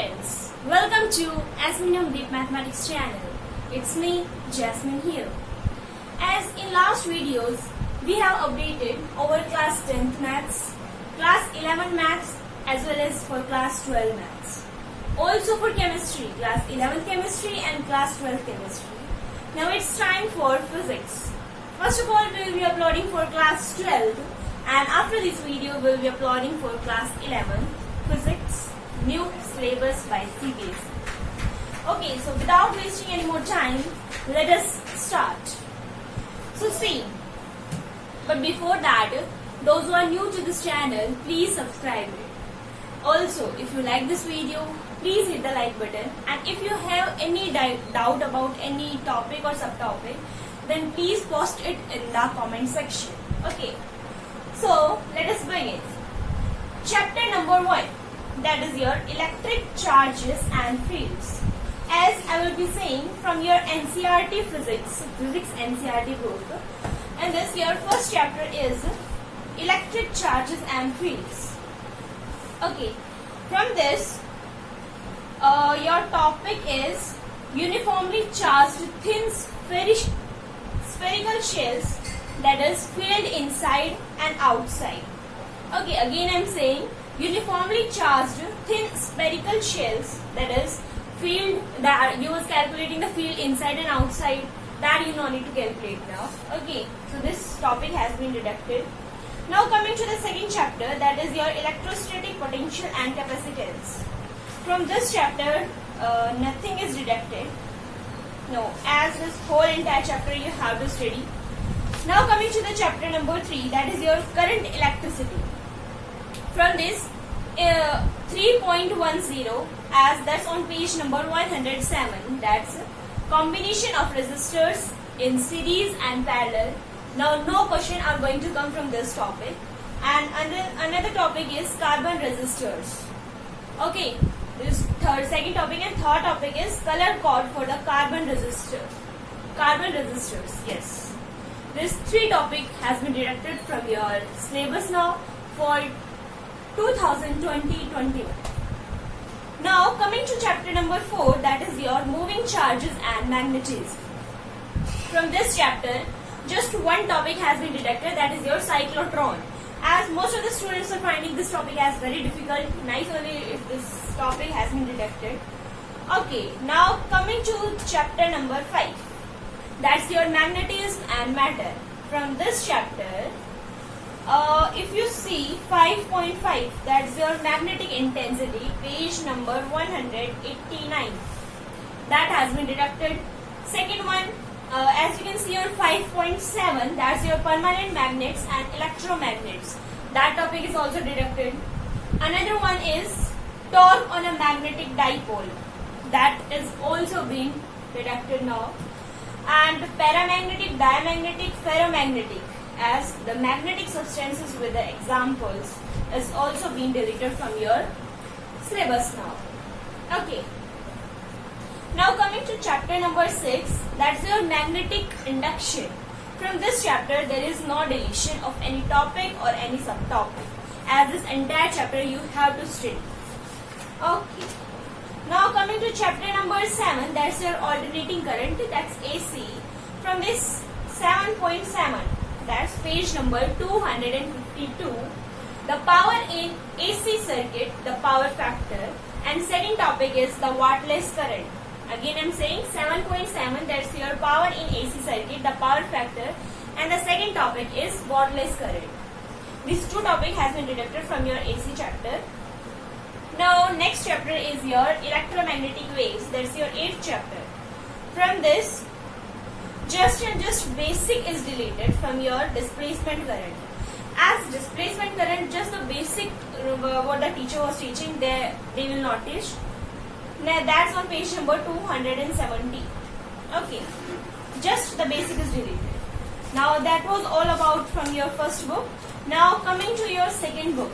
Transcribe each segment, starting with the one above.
students, welcome to Asminum Deep Mathematics channel. It's me, Jasmine here. As in last videos, we have updated our class 10th maths, class 11 maths as well as for class 12 maths. Also for chemistry, class 11th chemistry and class 12th chemistry. Now it's time for physics. First of all, we will be uploading for class 12 and after this video we will be uploading for class 11 physics new syllabus by CBSE. Okay, so without wasting any more time, let us start. So see, but before that, those who are new to this channel, please subscribe it. Also, if you like this video, please hit the like button, and if you have any doubt about any topic or subtopic, then please post it in the comment section. Okay, so let us begin. Chapter number 1, that is your electric charges and fields. As I will be saying from your NCERT physics NCERT book, and this your first chapter is electric charges and fields. Okay, from this your topic is uniformly charged thin spherical shells, that is filled inside and outside. Okay, again I am saying uniformly charged thin spherical shells, that is field, that you was calculating the field inside and outside, that you no need to calculate now. Okay, so this topic has been deducted. Now coming to the second chapter, that is your electrostatic potential and capacitance. From this chapter nothing is deducted. No, as this whole entire chapter you have to study. Now coming to the chapter number 3, that is your current electricity. From this 3.10, as that's on page number 107, that's combination of resistors in series and parallel. Now no question are going to come from this topic, and another topic is carbon resistors. Okay, this second topic, and third topic is color code for the carbon resistors. Yes, this 3 topic has been deducted from your syllabus now for 2020-21. Now coming to chapter number 4, that is your moving charges and magnetism. From this chapter, just one topic has been deducted, that is your cyclotron. As most of the students are finding this topic as very difficult, nice only if this topic has been deducted. Okay, now coming to chapter number 5, that's your magnetism and matter. From this chapter, if you see 5.5, that's your magnetic intensity, page number 189, that has been deducted. Second one, as you can see on 5.7, that's your permanent magnets and electromagnets, that topic is also deducted. Another one is torque on a magnetic dipole, that is also being deducted now. And paramagnetic, diamagnetic, ferromagnetic, as the magnetic substances with the examples, is also being deleted from your syllabus now. Okay. Now coming to chapter number 6, that's your magnetic induction. From this chapter there is no deletion of any topic or any subtopic, as this entire chapter you have to study. Okay. Now coming to chapter number 7, that's your alternating current, that's AC. From this 7.7, that's page number 252, the power in AC circuit, the power factor, and second topic is the wattless current. Again I am saying 7.7, that's your power in AC circuit, the power factor, and the second topic is wattless current. These 2 topics has been deducted from your AC chapter. Now next chapter is your electromagnetic waves, that's your 8th chapter. From this, just basic is deleted from your displacement current. As displacement current, just the basic what the teacher was teaching, they will not teach. Now that's on page number 270. Okay, just the basic is deleted. Now that was all about from your first book. Now coming to your second book,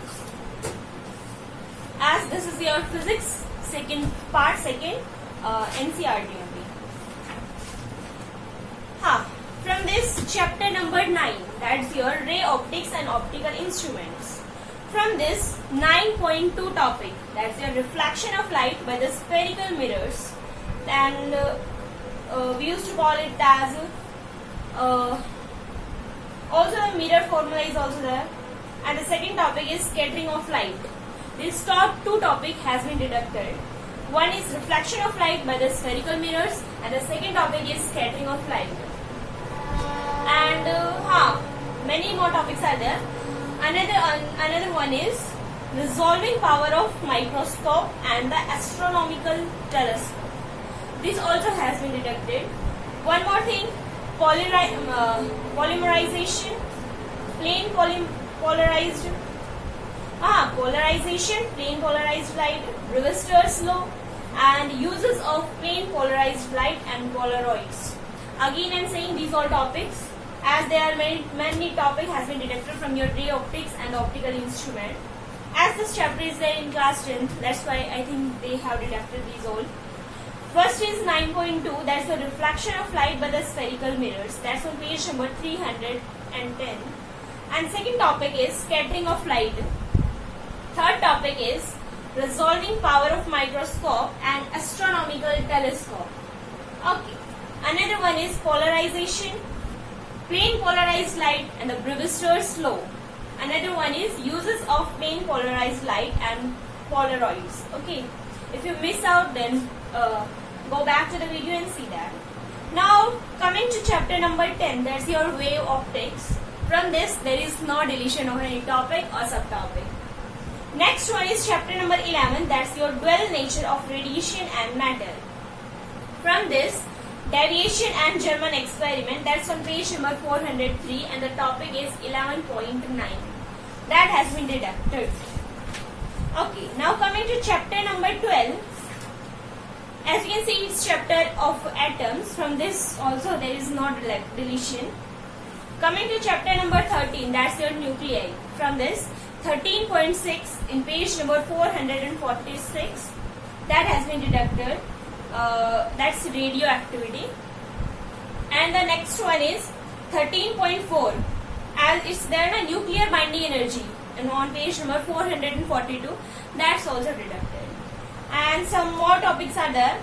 as this is your physics second NCERT only. From this chapter number 9, that's your ray optics and optical instruments. From this 9.2 topic, that's your reflection of light by the spherical mirrors, and we used to call it as also the mirror formula is also there, and the second topic is scattering of light. This top two topic has been deducted. One is reflection of light by the spherical mirrors, and the second topic is scattering of light. And many more topics are there. Another one is resolving power of microscope and the astronomical telescope. This also has been deducted. One more thing, polymerization, polarization, plane polarized light, Brewster's law, and uses of plane polarized light and Polaroids. Again, I am saying these all topics, as there are many topics has been deducted from your ray optics and optical instrument. As this chapter is there in class 10th, that's why I think they have deducted these all. First is 9.2, that's the reflection of light by the spherical mirrors. That's on page number 310. And second topic is scattering of light. Third topic is resolving power of microscope and astronomical telescope. Okay. Another one is polarization, plane polarized light and the Brewster's law. Another one is uses of plane polarized light and Polaroids. Okay. If you miss out, then go back to the video and see that. Now coming to chapter number 10, that's your wave optics. From this, there is no deletion of any topic or subtopic. Next one is chapter number 11, that's your dual nature of radiation and matter. From this, deviation and German experiment, that's on page number 403, and the topic is 11.9. That has been deducted. Okay, now coming to chapter number 12. As you can see, it's chapter of atoms. From this also there is no deletion. Coming to chapter number 13, that's your nuclei. From this 13.6 in page number 446, that has been deducted. That's radioactivity. And the next one is 13.4, as it's there a nuclear binding energy, and on page number 442, that's also deducted. And some more topics are there.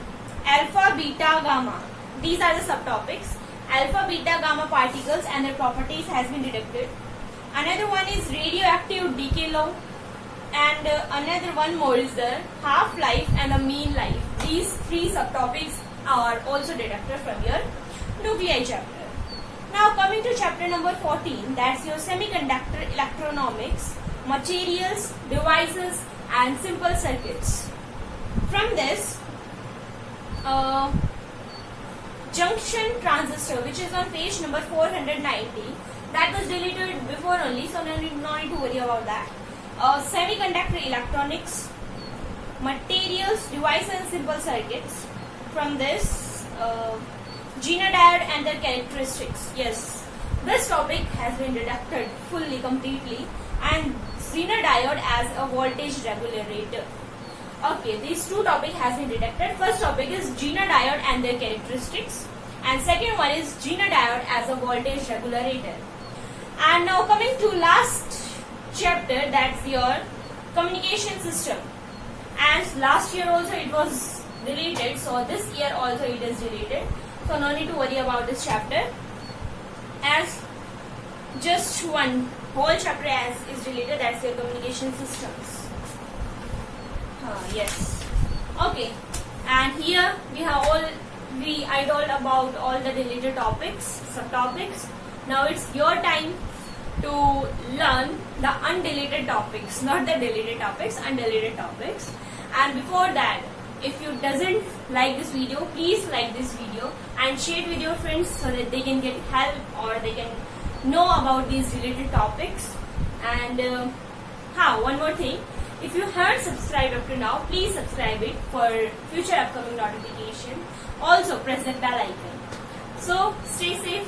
Alpha, beta, gamma. These are the subtopics. Alpha, beta, gamma particles and their properties has been deducted. Another one is radioactive decay law. And another one more is there, half-life and the mean life. These three subtopics are also deducted from your nuclei chapter. Now coming to chapter number 14, that's your semiconductor electronomics, materials, devices and simple circuits. From this, junction transistor, which is on page number 490, that was deleted before only, so no need to worry about that. Semiconductor electronics, materials, devices and simple circuits. From this, Zener diode and their characteristics. Yes, this topic has been deducted fully, completely, and Zener diode as a voltage regulator. Okay, these two topics has been deducted. First topic is Zener diode and their characteristics, and second one is Zener diode as a voltage regulator. And now coming to last chapter, that's your communication system. And last year also it was deleted, so this year also it is deleted. So no need to worry about this chapter, as just one whole chapter as is deleted. That's your communication systems. Yes. Okay. And here I told about all the deleted topics, subtopics. Now it's your time to learn the undeleted topics, not the deleted topics, undeleted topics. And before that, if you doesn't like this video, please like this video and share it with your friends so that they can get help or they can know about these related topics. And one more thing, if you haven't subscribed up to now, please subscribe it for future upcoming notification. Also press the bell icon. So stay safe,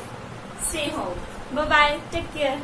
stay home. Bye bye, take care.